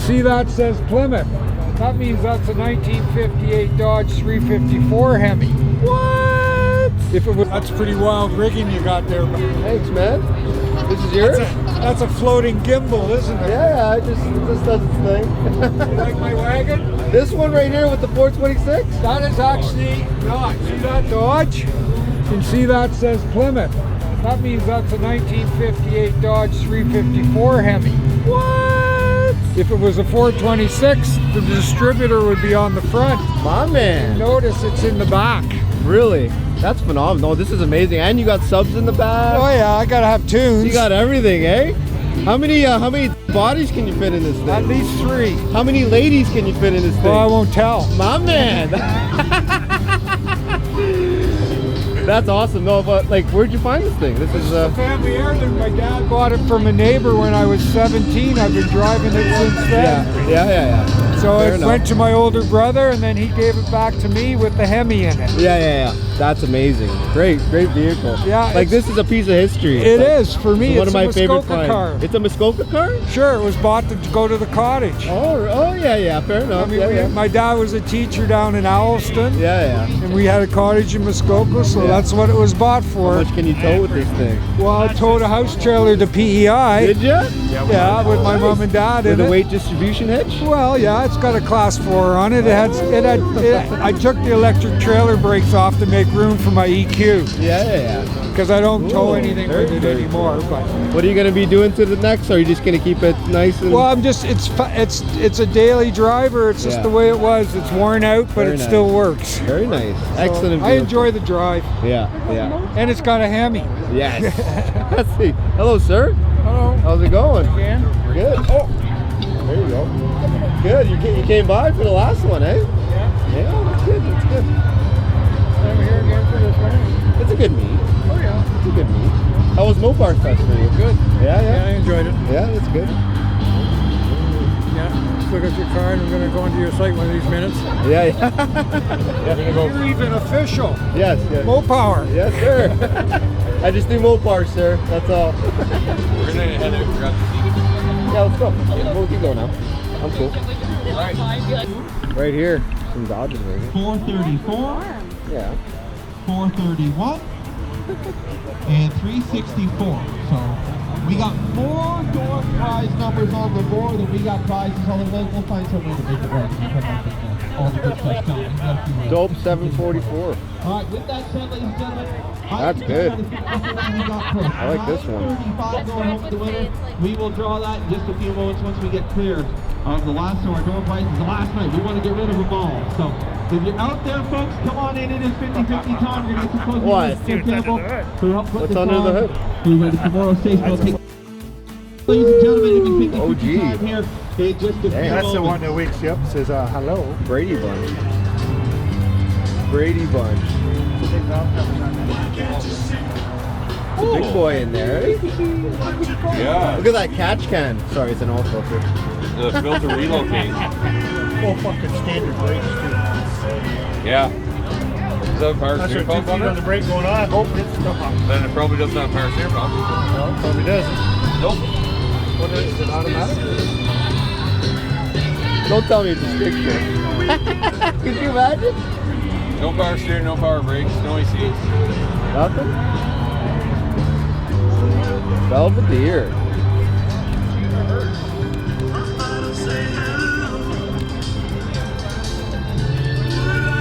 see that says Plymouth. That means that's a 1958 Dodge 354 Hemi. What? If it was, that's pretty wild rigging you got there. Thanks, man. This is yours? That's a floating gimbal, isn't it? Yeah, it just does its thing. You like my wagon? This one right here with the 426? That is actually not. See that Dodge? You can see that says Plymouth. That means that's a 1958 Dodge 354 Hemi. What? If it was a 426, the distributor would be on the front. My man. Notice it's in the back. Really? That's phenomenal. This is amazing. And you got subs in the back. Oh yeah, I gotta have tunes. You got everything, eh? How many bodies can you fit in this thing? At least 3. How many ladies can you fit in this thing? Well, I won't tell. My man. That's awesome. No, but like, where'd you find this thing? This is a family heirloom. My dad bought it from a neighbor when I was 17. I've been driving it since then. Yeah. So Fair it enough. went to my older brother, and then he gave it back to me with the Hemi in it. Yeah. That's amazing. Great vehicle. Yeah. Like, this is a piece of history. It is for me. One of my favorite Muskoka car. It's a Muskoka car? Sure, it was bought to go to the cottage. Oh yeah. Fair enough. I mean, my dad was a teacher down in Alston. Yeah. And we had a cottage in Muskoka, so that's what it was bought for. How much can you tow with this thing? Well, I towed a house trailer to PEI. Did you? Yeah, with my mom and dad in With it. a weight distribution hitch? Well, yeah, it's got a class 4 on it. I took the electric trailer brakes off to make room for my EQ. Yeah. Because I don't tow anything with it very anymore. But what are you going to be doing to the next? Or are you just going to keep it nice and... well, it's a daily driver. It's just the way it was. It's worn out, but it still works. Very nice. Excellent. I enjoy the drive. Yeah. And it's got a Hemi. Yes. Let's see. Hello, sir. Hello. How's it going? Again? Good. Oh, there you go. Good. You came by for the last one, eh? Yeah. That's good. I'm here again for this one. It's a good meet. Oh yeah. It's a good meet. How was Mopar Fest for you? Good. Yeah. I enjoyed it. Yeah, that's good. Yeah. Let's look at your car, and I'm going to go into your site one of these minutes. Yeah. You're even official. Yes. Mopar. Yes, sir. I just do Mopar, sir. That's all. We're gonna head out. Grab the seat. Yeah, let's go. We'll keep going now. I'm cool. All right. Right here. Some Dodges right here. 434, Yeah. 431, and 364. So we got 4 door prize numbers on the board, and we got prizes on the way. We'll find some way to make it work. All the good stuff coming. Dope 744. All right, with that said, ladies and gentlemen, That's good. I like this one. 35 going home to the winner. We will draw that in just a few moments once we get clear of the last. So our door prize is the last night. We want to get rid of them all. So if you're out there, folks, come on in. It is 50-50 time. We're going to get some close What? What's under the hood? We're ready for tomorrow's station. We'll take. Ladies and gentlemen, it'll be 50-50 OG. time here in just a few Damn. moments. the one that wakes you up and says hello. Brady Bunch. Brady Bunch. Big boy in there, eh? Yeah. Look at that catch can. Sorry, it's an all filter. The filter relocate. Full fucking standard brakes too. Yeah. Does that have power steering pump on it? brake going on. Oh, it's stuck on. Then it probably doesn't have power steering pump. No, it probably doesn't. Nope. What is it, automatic? Don't tell me it's a stick shift. Could you imagine? No power steering, no power brakes, no ECs. Nothing? Belvedere.